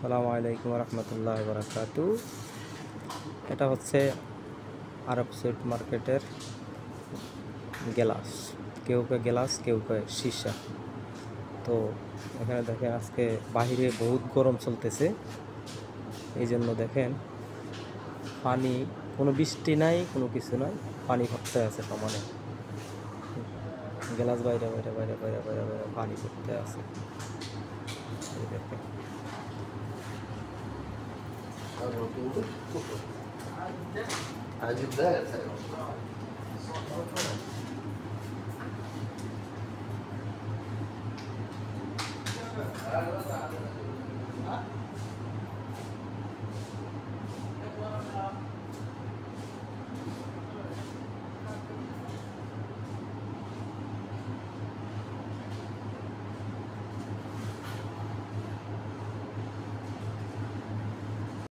আসসালামু আলাইকুম রহমতুল্লাহি ওয়া বারাকাতু। এটা হচ্ছে আরব সুইট মার্কেটের গ্লাস। কেউ কয় গ্লাস, কেউ কয় সীসা। তো এখানে দেখেন আজকে বাহিরে বহুত গরম চলতেছে, এই জন্য দেখেন পানি, কোনো বৃষ্টি নাই, কোনো কিছু নাই, পানি ভরতে আছে সমানে। গ্লাস বাইরে বাইরে বাইরে বাইরে বাইরে বাইরে পানি ভরতে আছে, এই দেখেন। عجيب ده